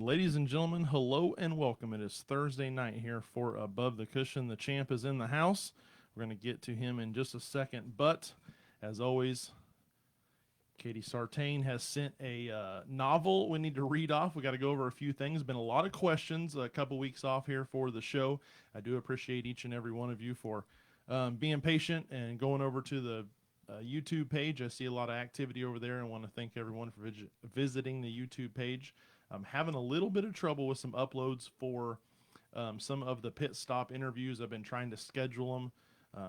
Ladies and gentlemen, hello and welcome. It is Thursday night here for Above the Cushion. The champ is in the house. We're going to get to him in just a second, but as always, Katie Sartain has sent a novel we need to read off. We got to go over a few things. Been a lot of questions, a couple weeks off here for the show. I do appreciate each and every one of you for being patient and going over to the YouTube page. I see a lot of activity over there and want to thank everyone for visiting the YouTube page. I'm having a little bit of trouble with some uploads for some of the pit stop interviews. I've been trying to schedule them.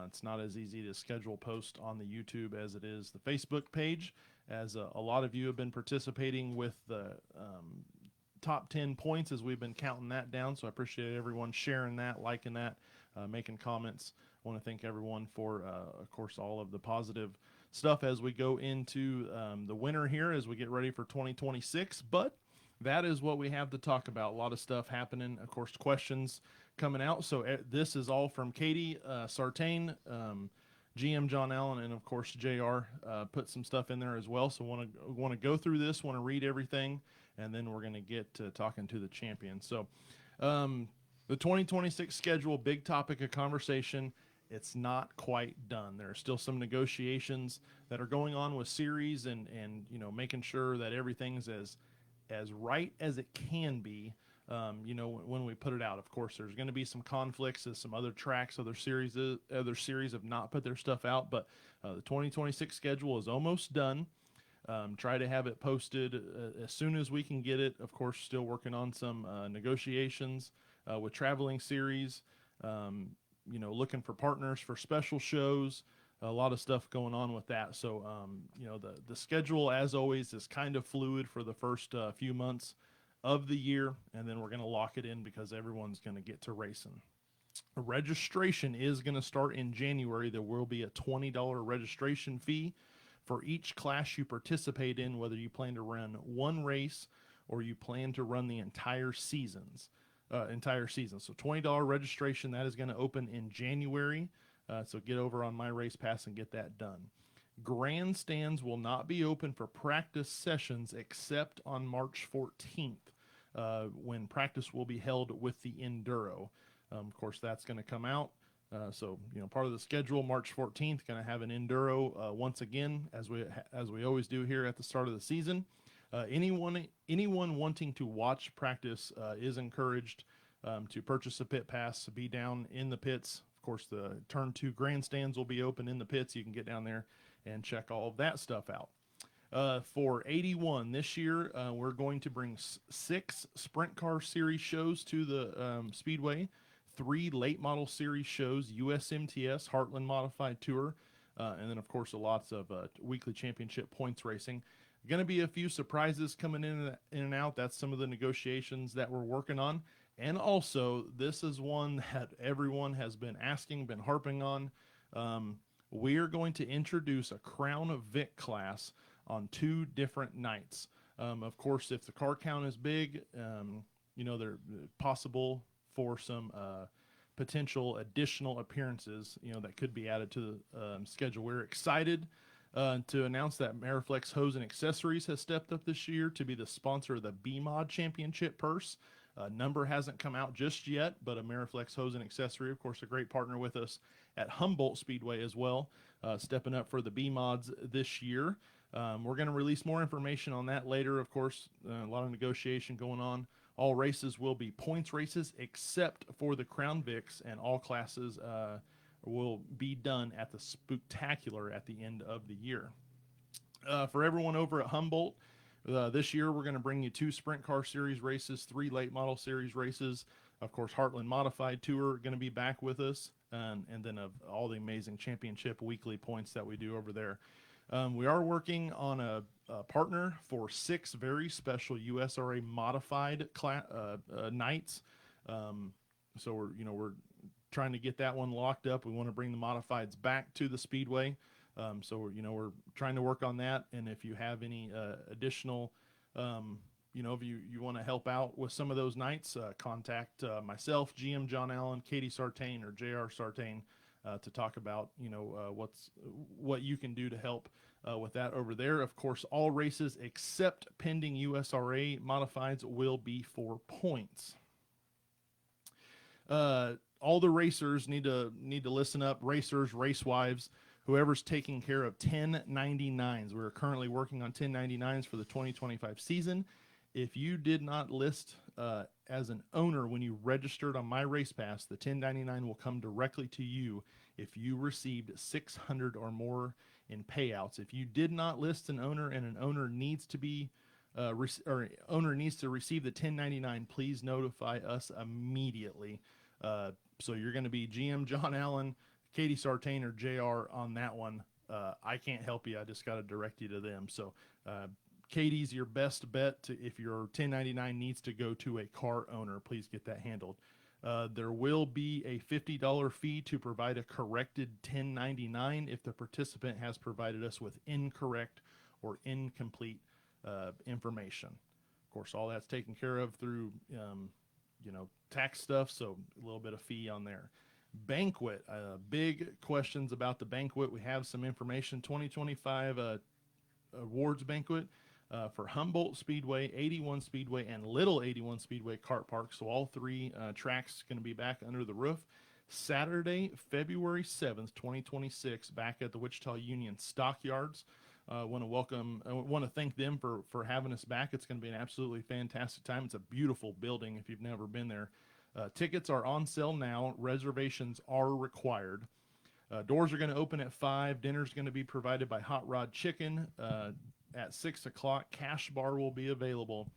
It's not as easy to schedule posts on the YouTube as it is the Facebook page, as a lot of you have been participating with the top 10 points as we've been counting that down. So I appreciate everyone sharing that, liking that, making comments. I want to thank everyone for, of course, all of the positive stuff as we go into the winter here as we get ready for 2026. But that is what we have to talk about. A lot of stuff happening. Of course, questions coming out. So this is all from Katie Sartain, GM John Allen, and of course Jr. Put some stuff in there as well. So want to go through this. Want to read everything, and then we're going to get to talking to the champion. So the 2026 schedule, big topic of conversation. It's not quite done. There are still some negotiations that are going on with series, and making sure that everything's as right as it can be. When we put it out, of course, there's going to be some conflicts as some other tracks, other series have not put their stuff out, but the 2026 schedule is almost done. Try to have it posted as soon as we can get it. Of course, still working on some negotiations with traveling series. Looking for partners for special shows. A lot of stuff going on with that. So, the schedule, as always, is kind of fluid for the first few months of the year, and then we're going to lock it in because everyone's going to get to racing. Registration is going to start in January. There will be a $20 registration fee for each class you participate in, whether you plan to run one race or you plan to run the entire seasons. So $20 registration, that is going to open in January. So get over on My Race Pass and get that done. Grandstands will not be open for practice sessions except on March 14th, when practice will be held with the Enduro. Of course, that's going to come out. So part of the schedule, March 14th, going to have an Enduro once again, as we always do here at the start of the season. Anyone wanting to watch practice is encouraged to purchase a pit pass, be down in the pits. Of course, the turn 2 grandstands will be open in the pits. You can get down there and check all of that stuff out. For 81 this year, we're going to bring 6 Sprint Car Series shows to the Speedway, 3 Late Model Series shows, USMTS, Heartland Modified Tour, and then, of course, lots of weekly championship points racing. Going to be a few surprises coming in and out. That's some of the negotiations that we're working on. And also, this is one that everyone has been asking, been harping on. We are going to introduce a Crown of Vic class on 2 different nights. Of course, if the car count is big, they're possible for some potential additional appearances, that could be added to the schedule. We're excited to announce that Ameriflex Hose and Accessories has stepped up this year to be the sponsor of the B-Mod Championship purse. Number hasn't come out just yet, but Ameriflex Hose and Accessory, of course, a great partner with us at Humboldt Speedway as well, stepping up for the B-Mods this year. We're going to release more information on that later, of course. A lot of negotiation going on. All races will be points races except for the Crown Vics, and all classes will be done at the Spooktacular at the end of the year. For everyone over at Humboldt, this year we're going to bring you 2 Sprint Car Series races, 3 Late Model Series races. Of course, Heartland Modified Tour going to be back with us, and then of all the amazing championship weekly points that we do over there. We are working on a partner for 6 very special USRA modified nights. So we're trying to get that one locked up. We want to bring the modifieds back to the Speedway. So we're trying to work on that. And if you have any additional, if you want to help out with some of those nights, contact myself, GM John Allen, Katie Sartain, or JR Sartain. to talk about, what you can do to help with that over there. Of course, all races except pending USRA modifieds will be for points. All the racers need to listen up. Racers, race wives, whoever's taking care of 1099s. We're currently working on 1099s for the 2025 season. If you did not list as an owner when you registered on My Race Pass, the 1099 will come directly to you if you received 600 or more in payouts. If you did not list an owner and an owner needs to be owner needs to receive the 1099, please notify us immediately. So you're going to be GM John Allen, Katie Sartain, or JR on that one. I can't help you. I just got to direct you to them. So Katie's your best bet if your 1099 needs to go to a car owner. Please get that handled. There will be a $50 fee to provide a corrected 1099 if the participant has provided us with incorrect or incomplete information. Of course, all that's taken care of through tax stuff, so a little bit of fee on there. Banquet, big questions about the banquet. We have some information. 2025 awards banquet for Humboldt Speedway, 81 Speedway, and Little 81 Speedway kart park. So all three tracks going to be back under the roof. Saturday, February 7th, 2026, back at the Wichita Union Stockyards. Want to thank them for having us back. It's going to be an absolutely fantastic time. It's a beautiful building if you've never been there. Tickets are on sale now. Reservations are required. Doors are going to open at 5. Dinner's going to be provided by Hot Rod Chicken at 6 o'clock. Cash bar will be available.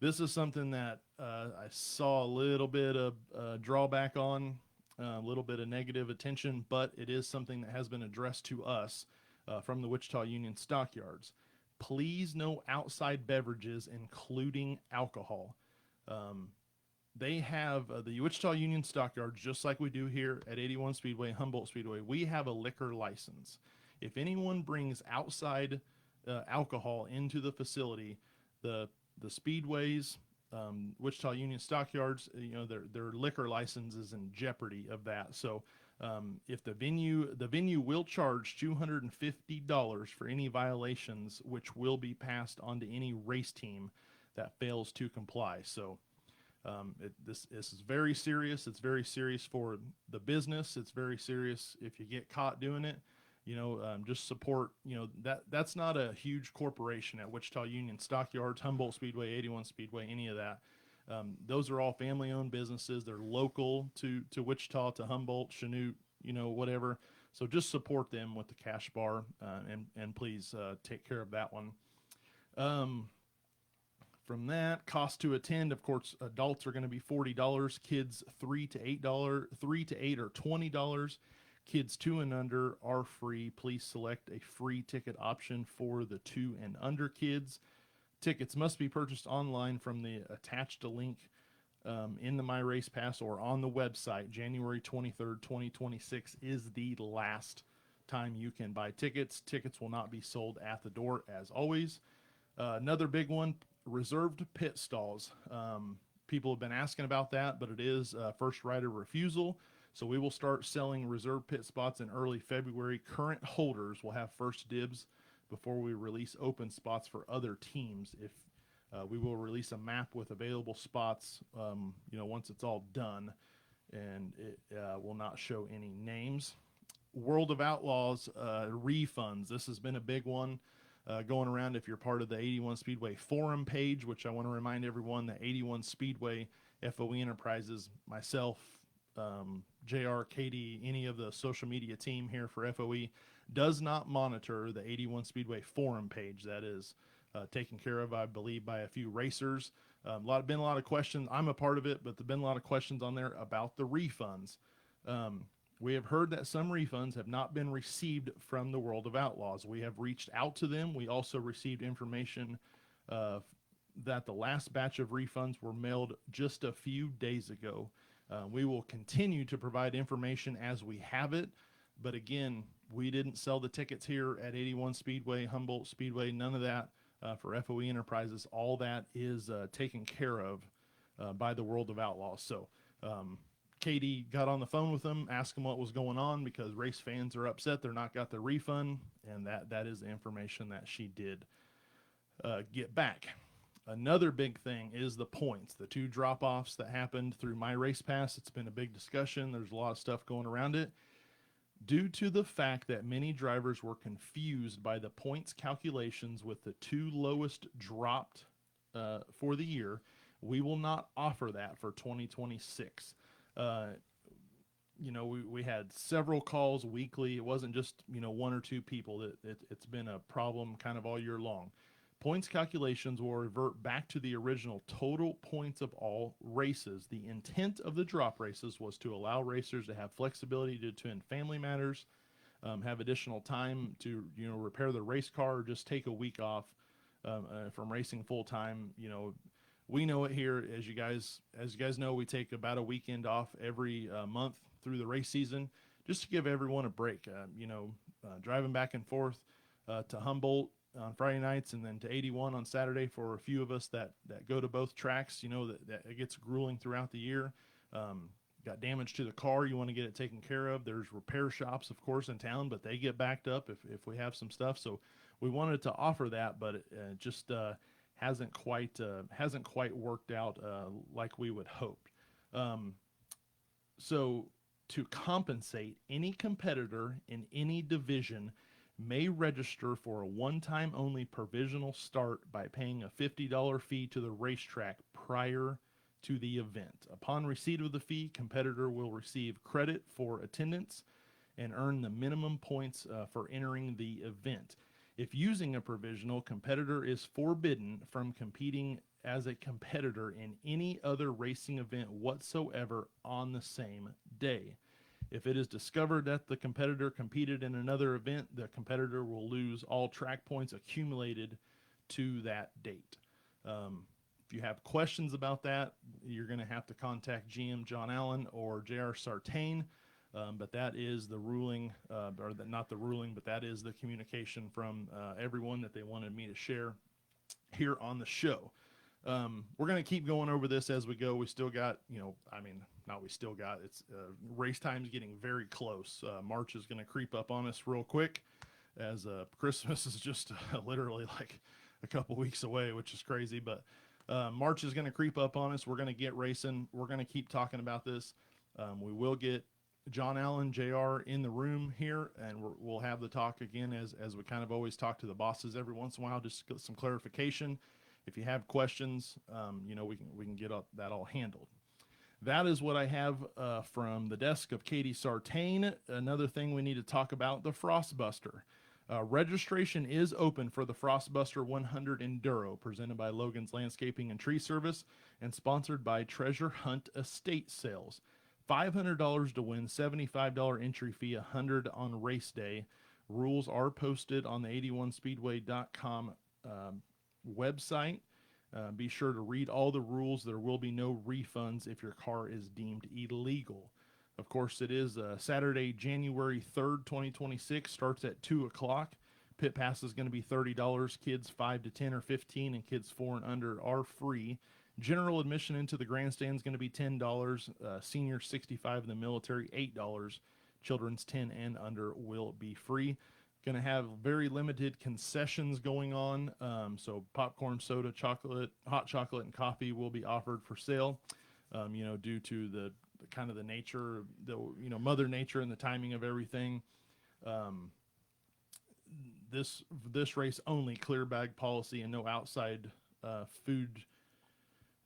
This is something that I saw a little bit of drawback on, a little bit of negative attention, but it is something that has been addressed to us from the Wichita Union Stockyards. Please no outside beverages, including alcohol. They have the Wichita Union Stockyards, just like we do here at 81 Speedway, Humboldt Speedway. We have a liquor license. If anyone brings outside alcohol into the facility, the speedways, Wichita Union Stockyards, their liquor license is in jeopardy of that. So if the venue will charge $250 for any violations, which will be passed on to any race team that fails to comply. So this is very serious. It's very serious for the business. It's very serious if you get caught doing it. Just support. That's not a huge corporation at Wichita Union Stockyards, Humboldt Speedway, 81 Speedway, any of that. Those are all family-owned businesses. They're local to Wichita, to Humboldt, Chanute, whatever. So just support them with the cash bar, and please take care of that one. From that, cost to attend, of course, adults are going to be $40. Kids $3 to $8, $3 to $8 or $20. Kids 2 and under are free. Please select a free ticket option for the 2 and under kids. Tickets must be purchased online from the attached link in the My Race Pass or on the website. January 23rd, 2026 is the last time you can buy tickets. Tickets will not be sold at the door, as always. Another big one, reserved pit stalls. People have been asking about that, but it is first right of refusal. So we will start selling reserved pit spots in early February. Current holders will have first dibs before we release open spots for other teams. If we will release a map with available spots, once it's all done, and it will not show any names. World of Outlaws refunds. This has been a big one going around. If you're part of the 81 Speedway forum page, which I want to remind everyone that 81 Speedway, FOE Enterprises, myself, JR, Katie, any of the social media team here for FOE does not monitor the 81 Speedway forum page. That is taken care of, I believe, by a few racers. Been a lot of questions. I'm a part of it, but there've been a lot of questions on there about the refunds. We have heard that some refunds have not been received from the World of Outlaws. We have reached out to them. We also received information that the last batch of refunds were mailed just a few days ago. We will continue to provide information as we have it, but again, we didn't sell the tickets here at 81 Speedway, Humboldt Speedway, none of that for FOE Enterprises. All that is taken care of by the World of Outlaws. So Katie got on the phone with them, asked them what was going on because race fans are upset they're not got their refund, and that is the information that she did get back. Another big thing is the points, the 2 drop-offs that happened through My Race Pass. It's been a big discussion. There's a lot of stuff going around it. Due to the fact that many drivers were confused by the points calculations with the 2 lowest dropped for the year, we will not offer that for 2026. We had several calls weekly. It wasn't just, 1 or 2 people. It's been a problem kind of all year long. Points calculations will revert back to the original total points of all races. The intent of the drop races was to allow racers to have flexibility to attend family matters, have additional time to, repair their race car, or just take a week off from racing full time. We know it here, as you guys know, we take about a weekend off every month through the race season, just to give everyone a break. Driving back and forth to Humboldt on Friday nights, and then to 81 on Saturday for a few of us that go to both tracks. That it gets grueling throughout the year. Got damage to the car, you want to get it taken care of. There's repair shops, of course, in town, but they get backed up if we have some stuff. So we wanted to offer that, but it just hasn't quite worked out like we would hope. So to compensate, any competitor in any division may register for a one-time only provisional start by paying a $50 fee to the racetrack prior to the event. Upon receipt of the fee, competitor will receive credit for attendance and earn the minimum points for entering the event. If using a provisional, competitor is forbidden from competing as a competitor in any other racing event whatsoever on the same day. If it is discovered that the competitor competed in another event, the competitor will lose all track points accumulated to that date. If you have questions about that, you're going to have to contact GM John Allen or J.R. Sartain. But that is the ruling, not the ruling, but that is the communication from everyone that they wanted me to share here on the show. We're going to keep going over this as we go. We still got, it's race time's getting very close. March is going to creep up on us real quick, as Christmas is just literally like a couple weeks away, which is crazy. But March is going to creep up on us. We're going to get racing. We're going to keep talking about this. We will get John Allen, JR in the room here, and we'll have the talk again as we kind of always talk to the bosses every once in a while, just get some clarification. If you have questions, we can get that all handled. That is what I have from the desk of Katie Sartain. Another thing we need to talk about, the Frostbuster. Registration is open for the Frostbuster 100 Enduro, presented by Logan's Landscaping and Tree Service and sponsored by Treasure Hunt Estate Sales. $500 to win, $75 entry fee, $100 on race day. Rules are posted on the 81speedway.com website. Be sure to read all the rules. There will be no refunds if your car is deemed illegal. Of course, it is Saturday, January 3rd, 2026. Starts at 2 o'clock. Pit pass is going to be $30. Kids 5 to 10 or 15, and kids 4 and under are free. General admission into the grandstand is going to be $10. Senior 65 in the military, $8. Children's 10 and under will be free. Going to have very limited concessions going on. So popcorn, soda, chocolate, hot chocolate, and coffee will be offered for sale. Due to the kind of the nature, Mother Nature and the timing of everything. This race only, clear bag policy and no outside food.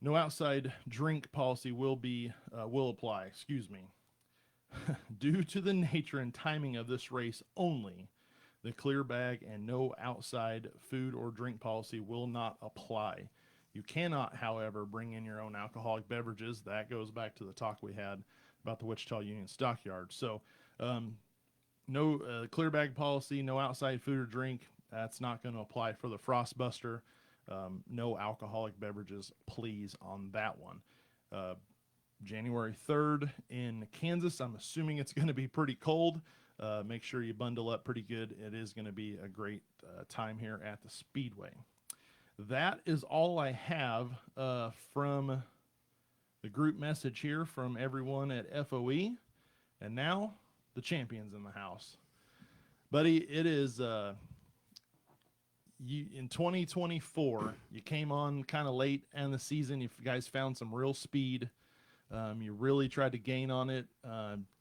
No outside drink policy will apply. Excuse me. Due to the nature and timing of this race only, the clear bag and no outside food or drink policy will not apply. You cannot, however, bring in your own alcoholic beverages. That goes back to the talk we had about the Wichita Union Stockyard. So, no clear bag policy, no outside food or drink. That's not going to apply for the Frostbuster. No alcoholic beverages, please, on that one. January 3rd in Kansas. I'm assuming it's going to be pretty cold. Make sure you bundle up pretty good. It is going to be a great time here at the Speedway. That is all I have from the group message here from everyone at FOE, and now the champions in the house. Buddy, it is you in 2024. You came on kind of late in the season. You guys found some real speed. You really tried to gain on it.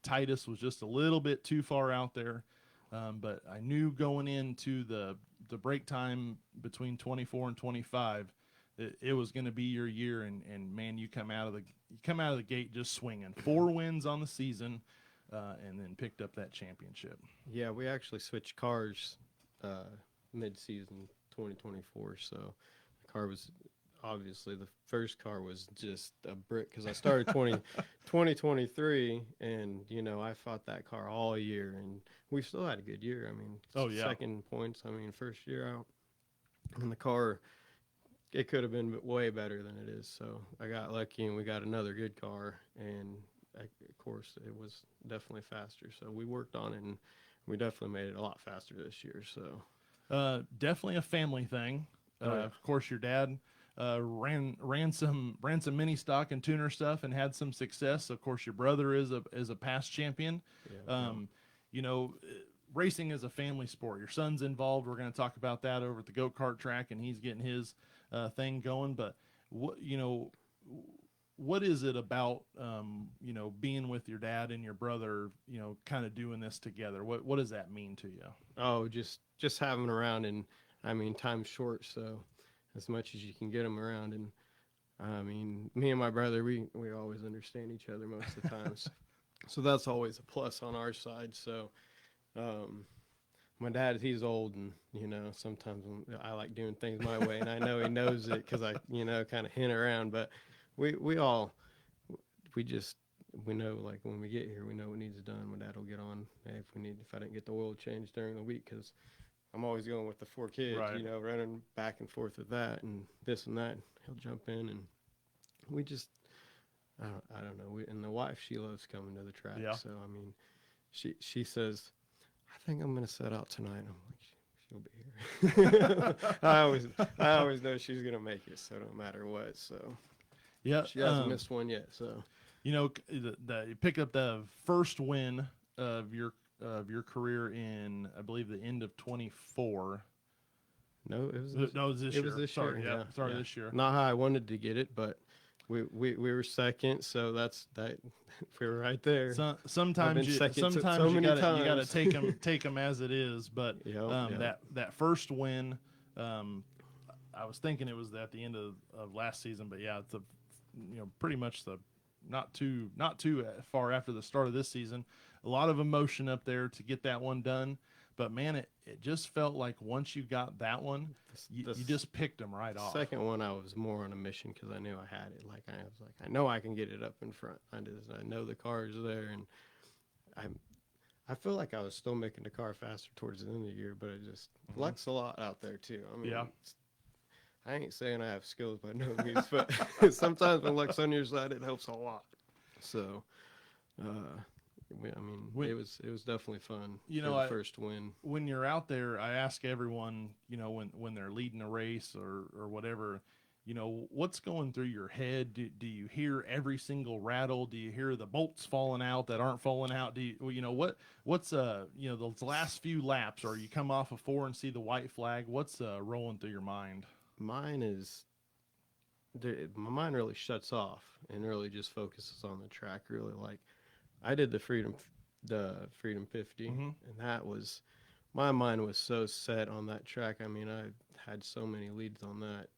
Titus was just a little bit too far out there, but I knew going into the break time between 24 and 25, it was going to be your year. And man, you come out of the gate just swinging. 4 wins on the season, and then picked up that championship. Yeah, we actually switched cars mid-season 2024, so the car was obviously the first car was just a brick because I started 2023, and I fought that car all year, and we still had a good year. I mean, second points. I mean, first year out, and the car, it could have been way better than it is. So I got lucky, and we got another good car, and of course it was definitely faster. So we worked on it, and we definitely made it a lot faster this year. So definitely a family thing. Of course, your dad ran some mini stock and tuner stuff and had some success. Of course, your brother is a past champion. Racing is a family sport. Your son's involved. We're going to talk about that over at the go-kart track, and he's getting his thing going. But what is it about being with your dad and your brother, kind of doing this together? What does that mean to you? Oh, just having around, and I mean, time's short, so as much as you can get them around. And I mean, me and my brother, we always understand each other most of the times. So that's always a plus on our side. So my dad, he's old, and sometimes I like doing things my way, and I know he knows it because I kind of hint around. But we know, like, when we get here, we know what needs done. My dad will get on if I didn't get the oil change during the week, because I'm always going with the 4 kids, right. Running back and forth with that and this and that. He'll jump in, and we just, I don't know. And the wife, she loves coming to the track. Yeah. So, I mean, she says, I think I'm going to set out tonight. I'm like, she'll be here. I always know she's going to make it, so no matter what. So, yeah, she hasn't missed one yet. So, you pick up the first win of your career in, I believe, the end of 24. No, it was this year. Sorry, yeah. This year. Not how I wanted to get it, but we were second, so that's that. We were right there. Sometimes you gotta take them as it is. But that first win, I was thinking it was at the end of last season, but yeah, it's pretty much not too far after the start of this season. A lot of emotion up there to get that one done, but man, it just felt like once you got that one, you just picked them right off. Second one, I was more on a mission because I knew I had it. Like, I was like, I know I can get it up in front. I know the car is there, and I feel like I was still making the car faster towards the end of the year, but it just luck's a lot out there too. I mean, I ain't saying I have skills by no means, but sometimes when luck's on your side, it helps a lot. So, it was definitely fun. The first win. When you're out there, I ask everyone, when they're leading a race or whatever, what's going through your head? Do you hear every single rattle? Do you hear the bolts falling out that aren't falling out? Do you, what's those last few laps, or you come off of 4 and see the white flag? What's rolling through your mind? Mine is, my mind really shuts off and really just focuses on the track. Really, like, I did the Freedom 50, and that was, my mind was so set on that track. I mean, I had so many leads on that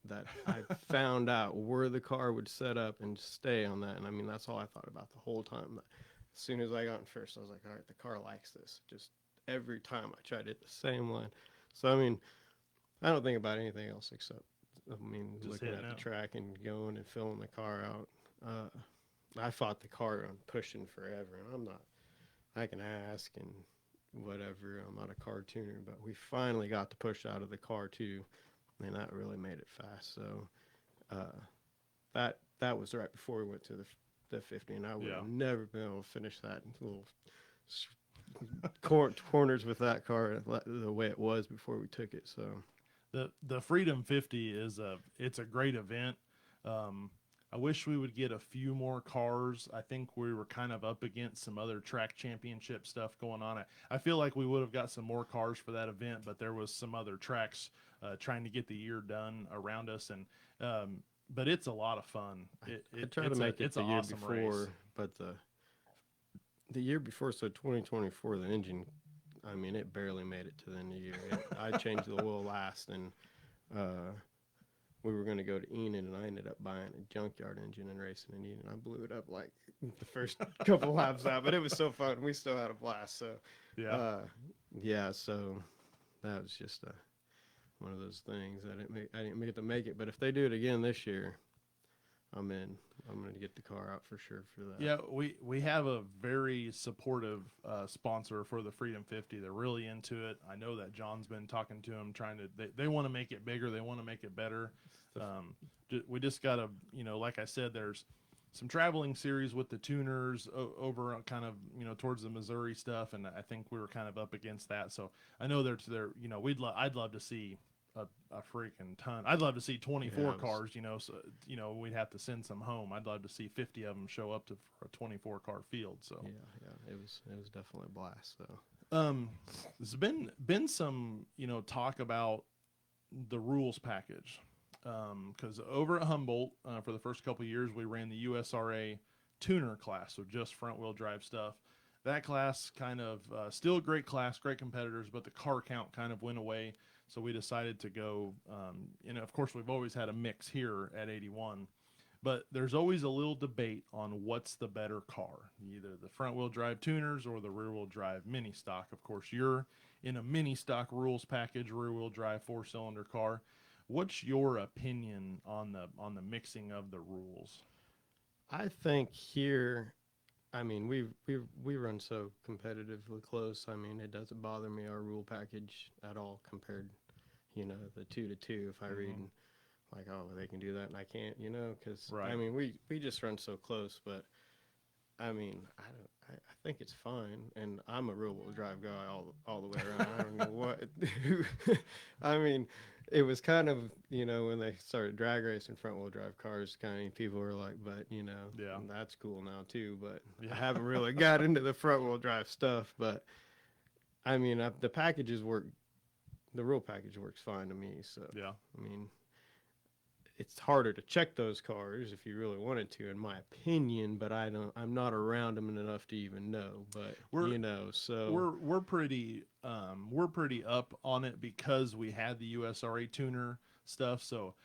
I found out where the car would set up and stay on that. And I mean, that's all I thought about the whole time. As soon as I got in first, I was like, all right, the car likes this. Just every time I tried to hit the same line. So, I mean, I don't think about anything else except, just looking at the track and going and filling the car out. I fought the car on pushing forever, and I can ask and whatever. I'm not a car tuner, but we finally got to push out of the car too, and that really made it fast. So that was right before we went to the 50, and I would have never been able to finish that little corners with that car the way it was before we took it. So the Freedom 50 it's a great event. I wish we would get a few more cars. I think we were kind of up against some other track championship stuff going on. I feel like we would have got some more cars for that event, but there was some other tracks trying to get the year done around us, and but it's a lot of fun. I tried to make it the year awesome before, race. but the year before, so 2024, the engine, I mean, it barely made it to the end of the year. I changed the oil last, and we were going to go to Enid, and I ended up buying a junkyard engine and racing in Enid. I blew it up like the first couple laps out, but it was so fun. We still had a blast. So yeah, so that was just one of those things. I didn't get to make it, but if they do it again this year, I'm in. I'm going to get the car out for sure for that. Yeah, we have a very supportive sponsor for the Freedom 50. They're really into it. I know that John's been talking to them, they want to make it bigger. They want to make it better. We just got to, like I said, there's some traveling series with the tuners over kind of, towards the Missouri stuff. And I think we were kind of up against that. So I know they're I'd love to see a freaking ton. I'd love to see 24 cars, so we'd have to send some home. I'd love to see 50 of them show up for a 24 car field. So yeah, it was definitely a blast. So there's been some talk about the rules package, because over at Humboldt for the first couple of years we ran the USRA tuner class, so just front wheel drive stuff. That class kind of still a great class, great competitors, but the car count kind of went away. So we decided to go, of course, we've always had a mix here at 81, but there's always a little debate on what's the better car, either the front-wheel drive tuners or the rear-wheel drive mini stock. Of course, you're in a mini stock rules package, rear-wheel drive 4-cylinder car. What's your opinion on the mixing of the rules? I think here, I mean, we run so competitively close. I mean, it doesn't bother me our rule package at all compared, the 2-2. If I read like, oh, they can do that and I can't, because I mean, we just run so close. But I mean, I think it's fine, and I'm a rear wheel drive guy all the way around. I don't know what. I mean, it was kind of, when they started drag racing front wheel drive cars, kind of people were like, but that's cool now too. But I haven't really got into the front wheel drive stuff. But I mean, the packages work. The real package works fine to me. So I mean, it's harder to check those cars if you really wanted to, in my opinion. But I'm not around them enough to even know. But so we're pretty up on it because we had the USRA tuner stuff. So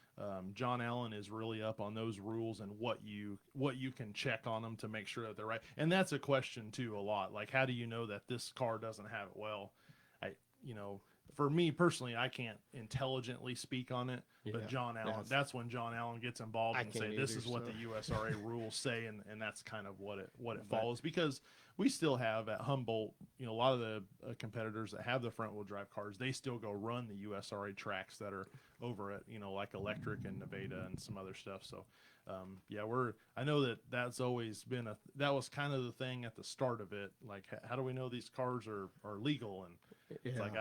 John Allen is really up on those rules and what you can check on them to make sure that they're right. And that's a question too a lot. Like, how do you know that this car doesn't have it? Well, for me personally, I can't intelligently speak on it, but John Allen, that's when John Allen gets involved and say, this is what the USRA rules say. And that's kind of what it follows, because we still have at Humboldt, a lot of the competitors that have the front wheel drive cars, they still go run the USRA tracks that are over at, like Electric and Nevada and some other stuff. So, I know that's always been that was kind of the thing at the start of it. Like, how do we know these cars are legal? And it's like,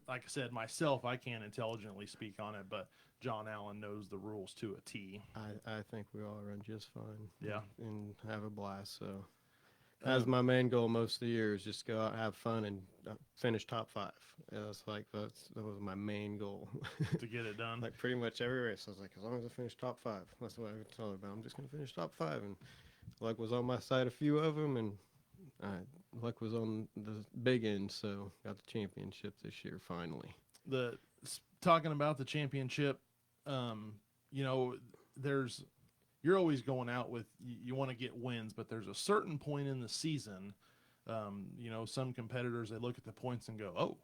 like I said, myself, I can't intelligently speak on it, but John Allen knows the rules to a T. I think we all run just fine. Yeah. And have a blast. So that's my main goal most of the year, is just go out, have fun, and finish top 5. That was my main goal. To get it done. Like pretty much every race, I was like, as long as I finish top 5, that's what I would tell about. I'm just going to finish top 5. And luck was on my side a few of them, and luck was on the big end, so got the championship this year finally. Talking about the championship, you're always going out with, you want to get wins, but there's a certain point in the season, some competitors, they look at the points and go, oh,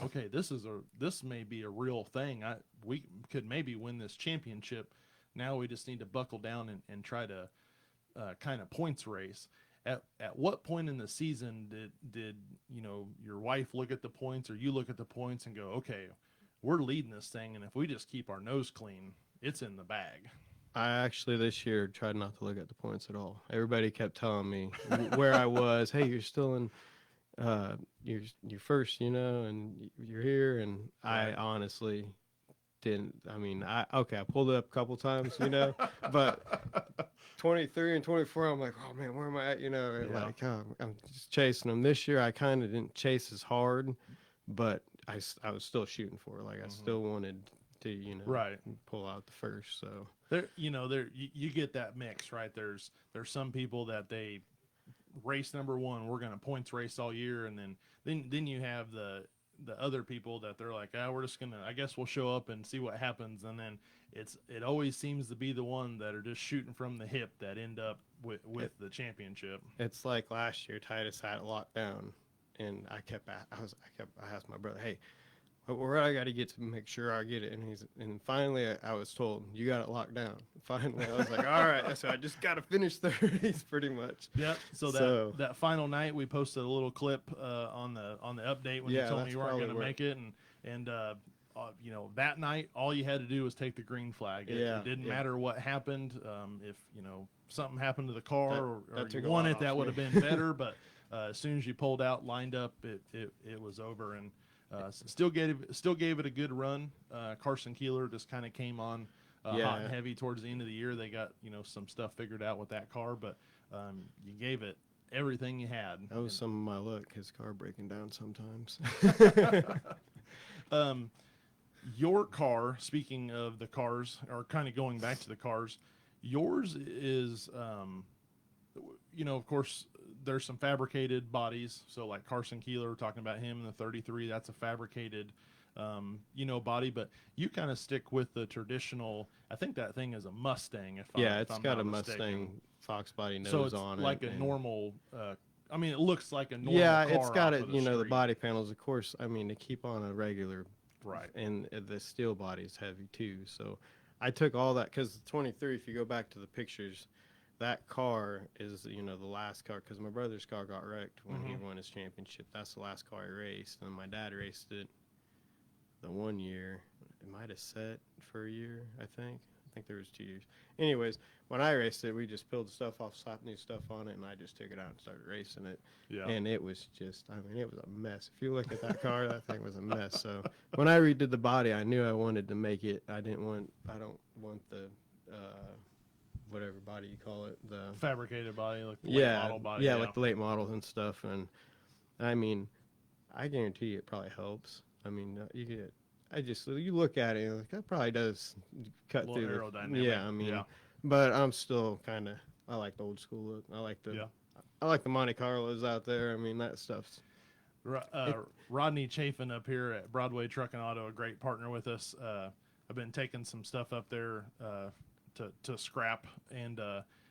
okay, this may be a real thing. We could maybe win this championship. Now we just need to buckle down and try to kind of points race. At what point in the season did your wife look at the points, or you look at the points and go, okay, we're leading this thing, and if we just keep our nose clean, it's in the bag? I actually this year tried not to look at the points at all. Everybody kept telling me where I was. Hey, you're still in you're first, and you're here. And I honestly didn't. I mean, I pulled it up a couple times, but 23 and 24, I'm like, oh man, where am I at? And Yeah. like I'm just chasing them. This year, I kind of didn't chase as hard, but I was still shooting for it. Like I still wanted to, Right. pull out the first. So You get that mix, right? There's some people that they race number one, we're going to points race all year, and then you have the other people that they're like, we're just gonna, I guess we'll show up and see what happens, and then it always seems to be the one that are just shooting from the hip that end up with the championship. it's like last year, Titus had it locked down, and I asked my brother, hey, where I got to get to make sure I get it, and finally I was told, you got it locked down. Finally, I was like, all right, so I just got to finish the race pretty much. Yep. So that final night, we posted a little clip on the update when you told me you weren't going to make it, and that night all you had to do was take the green flag. It didn't matter what happened. If something happened to the car or you won it, that would have been better. But as soon as you pulled out, lined up, it was over, and still gave it a good run. Carson Keeler just kind of came on hot and heavy towards the end of the year. They got some stuff figured out with that car, but you gave it everything you had. That was some of my luck, his car breaking down sometimes. Your car, speaking of the cars, or kind of going back to the cars, yours is, of course, there's some fabricated bodies. So like Carson Keeler, we're talking about him in the 33, that's a fabricated, body, but you kind of stick with the traditional. I think that thing is a Mustang. It's got a Mustang Fox body nose on it. So it's like a normal, it looks like a normal car. Yeah, it's got the body panels, of course. they keep on a regular. Right. And the steel body is heavy too. So I took all that because the 23, if you go back to the pictures, that car is, the last car, because my brother's car got wrecked when he won his championship. That's the last car he raced. And my dad raced it the 1 year. It might have set for a year, I think. I think there was 2 years. Anyways, when I raced it, we just peeled the stuff off, slapped new stuff on it, and I just took it out and started racing it. Yeah. And it was just, it was a mess. If you look at that car, that thing was a mess. So when I redid the body, I knew I wanted to make it. I don't want the, whatever body you call it. The fabricated body, like the late model body. Yeah, like the late models and stuff. And I guarantee you it probably helps. You look at it, and that probably does cut through aerodynamic. But I'm still I like the old school look. I like the Monte Carlos out there. That stuff's. Rodney Chafin up here at Broadway Truck and Auto, a great partner with us. I've been taking some stuff up there to scrap, and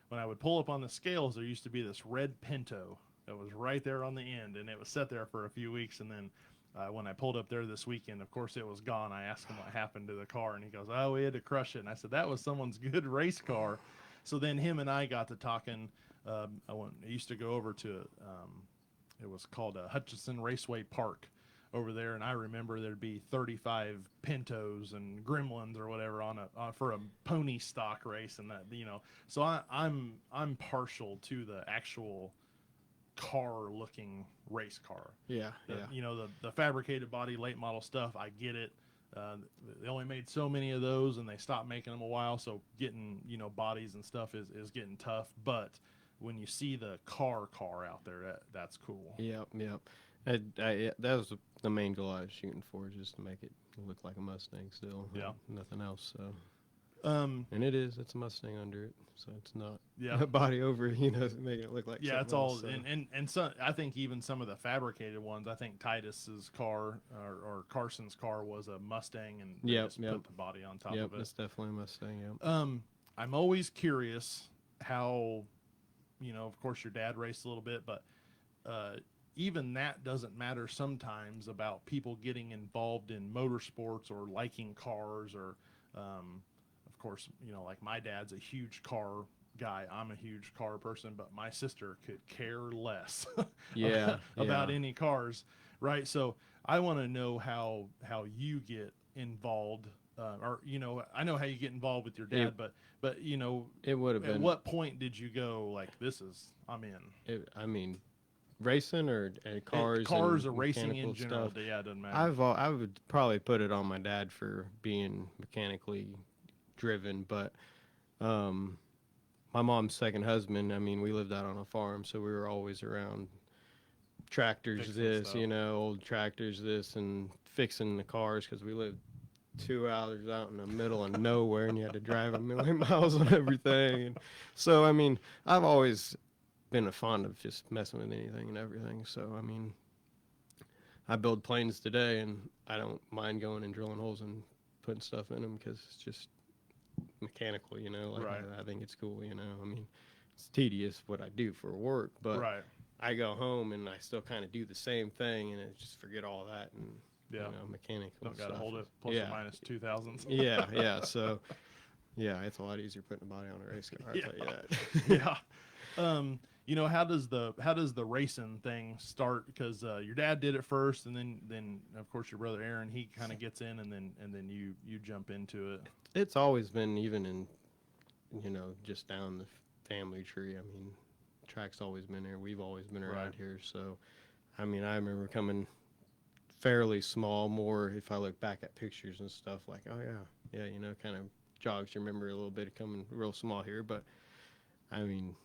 when I would pull up on the scales, there used to be this red Pinto that was right there on the end, and it was set there for a few weeks, and then when I pulled up there this weekend, of course, it was gone. I asked him what happened to the car, and he goes, we had to crush it. And I said, that was someone's good race car. So then him and I got to talking. I used to go over to, it was called Hutchinson Raceway Park over there, and I remember there'd be 35 Pintos and Gremlins or whatever for a pony stock race, and that, So I'm partial to the actual car looking race car. The fabricated body late model stuff, I get it. They only made so many of those, and they stopped making them a while, so getting bodies and stuff is getting tough. But when you see the car out there, that's cool. That was the main goal I was shooting for, just to make it look like a Mustang still. Nothing else. So and it's a Mustang under it, so it's not a body over, making it look like it's all else, so. and some, I think even some of the fabricated ones, I think Titus's car or Carson's car was a Mustang, and they just put the body on top of it. It's definitely a Mustang. I'm always curious how, of course your dad raced a little bit, but even that doesn't matter sometimes about people getting involved in motorsports or liking cars or of course, like my dad's a huge car guy. I'm a huge car person, but my sister could care less about any cars, right? So I want to know how you get involved, or I know how you get involved with your dad, but it would have been. At what point did you go like, I'm in? Racing or cars, cars and or racing in mechanical general. stuff. Yeah, it doesn't matter. I would probably put it on my dad for being mechanically driven, but um, my mom's second husband. I mean, we lived out on a farm, so we were always around tractors, Fixing this, stuff. old tractors, this, and fixing the cars because we lived 2 hours out in the middle of nowhere, and you had to drive a million miles on everything. And so, I mean, I've always been a fond of just messing with anything and everything. So, I mean, I build planes today, and I don't mind going and drilling holes and putting stuff in them because it's just mechanical, Like Right. I think it's cool, I mean, it's tedious what I do for work, but Right. I go home and I still kind of do the same thing, and I just forget all that and Yeah. mechanical Don't got stuff. to hold it plus Yeah. or minus 2,000s. Yeah. So, yeah, it's a lot easier putting a body on a race car. I'll tell you that. Yeah. How does the racing thing start? Because your dad did it first, and then of course your brother Aaron, he kind of gets in, and then you jump into it. It's always been even in, just down the family tree. I mean, track's always been there. We've always been around Right. here. So, I mean, I remember coming fairly small. More if I look back at pictures and stuff, like, oh yeah, kind of jogs your memory a little bit of coming real small here. But I mean,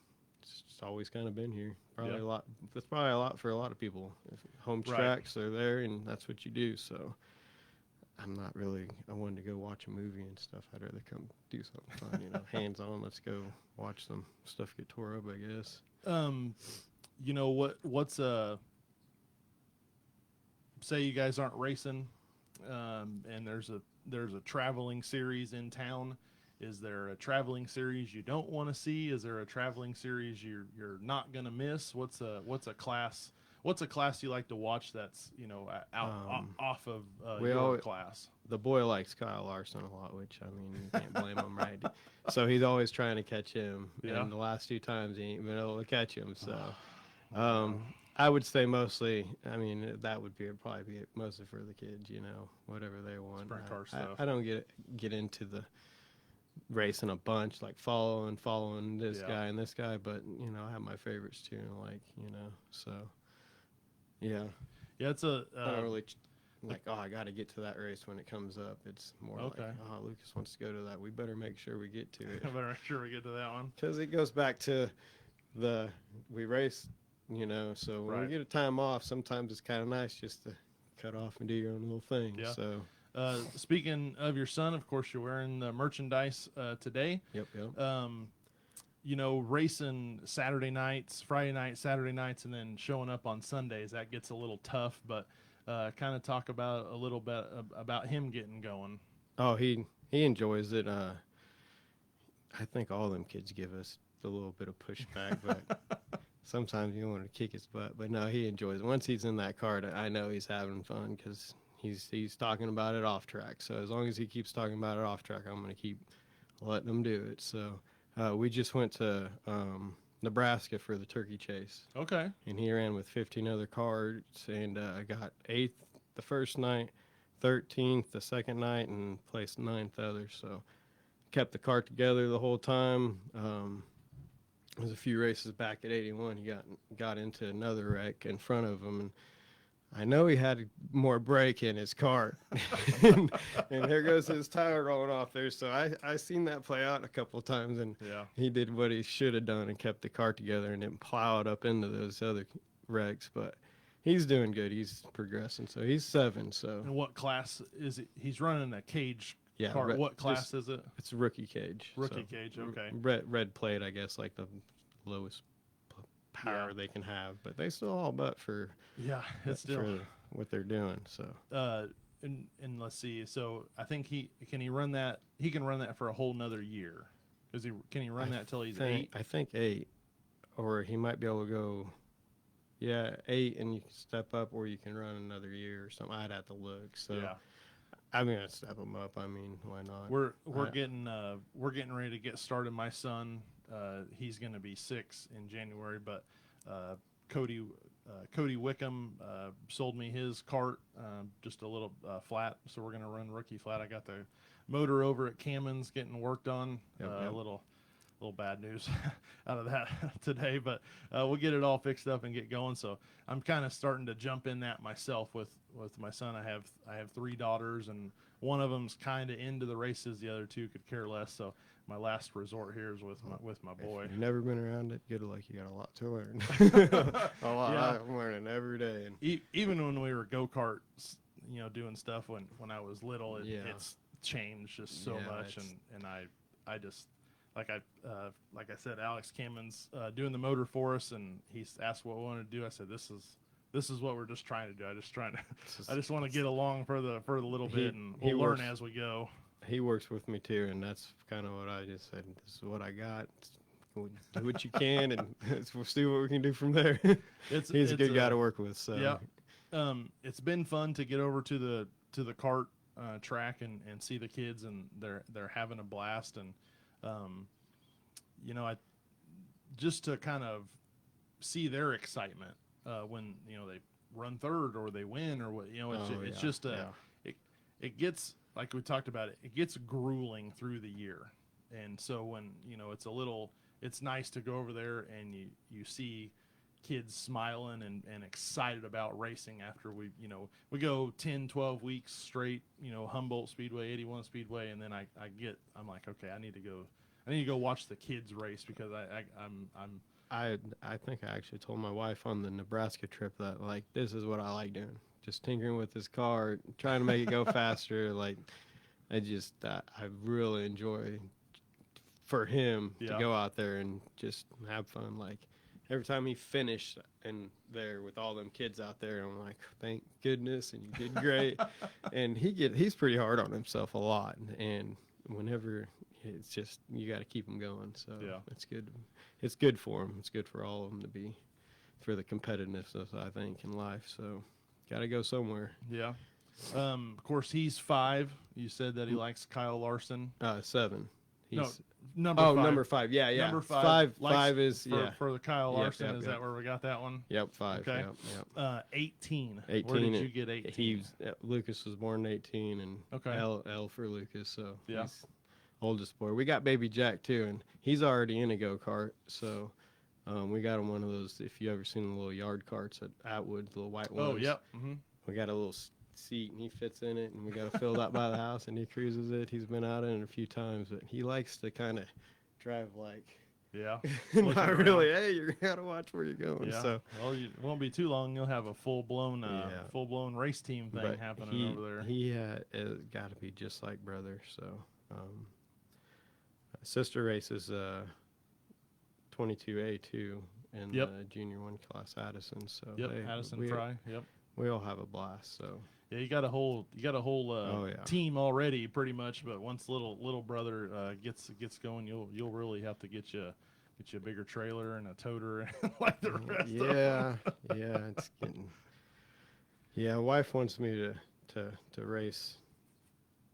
it's always kind of been here. Probably Yeah. a lot. That's probably a lot for a lot of people. If home Right. tracks are there, and that's what you do. So. I'm not really. I wanted to go watch a movie and stuff. I'd rather come do something fun, hands on. Let's go watch some stuff get tore up, I guess. What's say you guys aren't racing, and there's a traveling series in town. Is there a traveling series you don't want to see? Is there a traveling series you're not gonna miss? What's a class? What's a class you like to watch that's off of your class? The boy likes Kyle Larson a lot, which I mean you can't blame him, right? So he's always trying to catch him, Yeah. and the last 2 times he ain't been able to catch him. So I would say mostly. I mean that would probably be mostly for the kids, whatever they want. Sprint car stuff. I don't get into the racing a bunch, like following this guy and this guy, but I have my favorites too, so yeah. It's I don't really like, oh, I got to get to that race when it comes up. It's more like, oh, Lucas wants to go to that, we better make sure we get to it. Better make sure we get to that one, because it goes back to we race, so when we get a time off, sometimes it's kind of nice just to cut off and do your own little thing. So speaking of your son, of course, you're wearing the merchandise today. Yep. Racing Saturday nights, Friday nights, Saturday nights, and then showing up on Sundays, that gets a little tough, but kind of talk about a little bit about him getting going. Oh, he enjoys it. I think all them kids give us a little bit of pushback, but sometimes you want to kick his butt. But no, he enjoys it. Once he's in that car, I know he's having fun because he's talking about it off track. So as long as he keeps talking about it off track, I'm going to keep letting him do it. So we just went to Nebraska for the turkey chase. Okay. And he ran with 15 other cars, and I got 8th the first night, 13th the second night, and placed 9th the other. So kept the car together the whole time. There's a few races back at 81. He got into another wreck in front of him, and I know he had more brake in his car, and there goes his tire rolling off there. So I seen that play out a couple of times, and he did what he should have done and kept the car together and didn't plow it up into those other wrecks. But he's doing good. He's progressing. So he's 7. So and what class is it? He's running a cage car. What class is it? It's a rookie cage. Rookie cage. Okay. Red plate, I guess, like the lowest power they can have, but they still all but for it's still for what they're doing. So and let's see, so I think he can run that for a whole nother year. Can he run that till he's 8? I think 8, or he might be able to go 8 and you can step up, or you can run another year or something. I'd have to look. So I'm gonna step him up. I mean, why not? We're getting ready to get started. My son, he's going to be 6 in January, but Cody Wickham sold me his cart, just a little flat, so we're going to run rookie flat. I got the motor over at Cammon's getting worked on, a little bad news out of that today, but we'll get it all fixed up and get going. So I'm kind of starting to jump in that myself with my son. I have 3 daughters, and one of them's kind of into the races. The other 2 could care less. So my last resort here is with my boy. If you've never been around it, good luck. You got a lot to learn. A lot. Yeah. I'm learning every day. And Even when we were go-karts, doing stuff when I was little, it's changed just so much. And I just, like I said, Alex Cammon's doing the motor for us, and he's asked what we want to do. I said, this is what we're just trying to do. I just want to get along for the little bit, and we'll learn as we go. He works with me too, and that's kind of what I just said. This is what I got. Do what you can, and we'll see what we can do from there. He's a good guy to work with. So yeah, it's been fun to get over to the kart track and see the kids, and they're having a blast. And I just to kind of see their excitement when they run third or they win or what it's just it gets, like we talked about, it gets grueling through the year. And so when it's nice to go over there and you see kids smiling and excited about racing after we go 10-12 weeks straight, Humboldt Speedway, 81 Speedway, and then I'm like, okay, I need to go watch the kids race, because I think I actually told my wife on the Nebraska trip that, like, this is what I like doing. Just tinkering with this car, trying to make it go faster. Like, I really enjoy for him to go out there and just have fun. Like, every time he finished in there with all them kids out there, I'm like, thank goodness, and you did great. And he's pretty hard on himself a lot, and whenever it's just, you got to keep him going. So it's good. It's good for him. It's good for all of them to be, for the competitiveness, I think, in life. So got to go somewhere. Yeah. Of course, he's 5. You said that he likes Kyle Larson. 7. He's number 5. Number 5. Yeah. Number 5. Five is for the Kyle Larson. Yep, is that where we got that one? Yep. 5. Okay. Yep. 18. 18. Where did you get 18? Lucas was born 18, and L for Lucas. So he's oldest boy. We got baby Jack too, and he's already in a go-kart. So we got him one of those, if you ever seen the little yard carts at Atwood, the little white ones. Oh, yep. Mm-hmm. We got a little seat, and he fits in it, and we got to fill that by the house, and he cruises it. He's been out in it a few times, but he likes to kind of drive like, not really, hey, you got to watch where you're going. Yeah. So, well, it won't be too long. You'll have a full-blown race team thing happening over there. He got to be just like brother. So, sister races 22A too in the junior 1 class, Addison. So Addison Fry. Yep. We all have a blast. So yeah, you got a whole team already pretty much. But once little brother gets going, you'll really have to get you a bigger trailer and a toter like the rest. It's getting. Yeah, wife wants me to race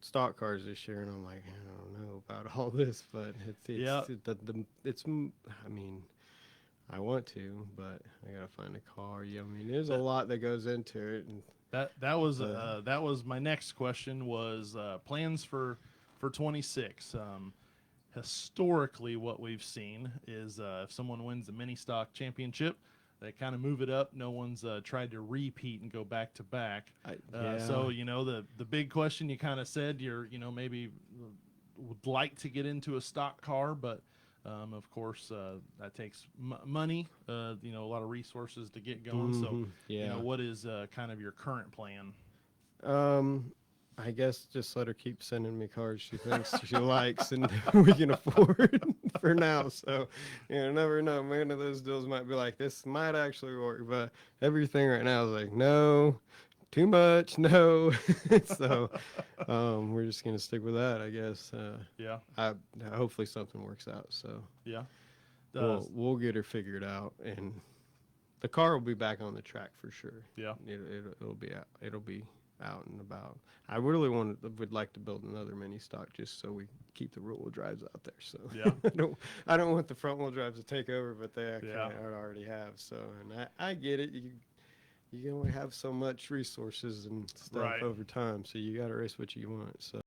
stock cars this year, and I'm like, I don't know about all this, but it's I mean, I want to, but I gotta find a car. I mean, there's a lot that goes into it, and that was my next question, was plans for 26. Historically, what we've seen is if someone wins the mini stock championship, they kind of move it up. No one's tried to repeat and go back to back. So the big question, you kind of said you're maybe would like to get into a stock car, but of course that takes money. A lot of resources to get going. So what is kind of your current plan? I guess just let her keep sending me cars she thinks she likes and we can afford for now. So, never know. One of those deals might be like, this might actually work, but everything right now is like, no, too much, no. So, we're just going to stick with that, I guess. Hopefully something works out. So, we'll get her figured out, and the car will be back on the track for sure. Yeah. It'll be out. It'll be out and about. I really would like to build another mini stock just so we keep the rear wheel drives out there. So I don't want the front wheel drives to take over, but they already have. So, and I get it. You only have so much resources and stuff over time, so you got to race what you want. So.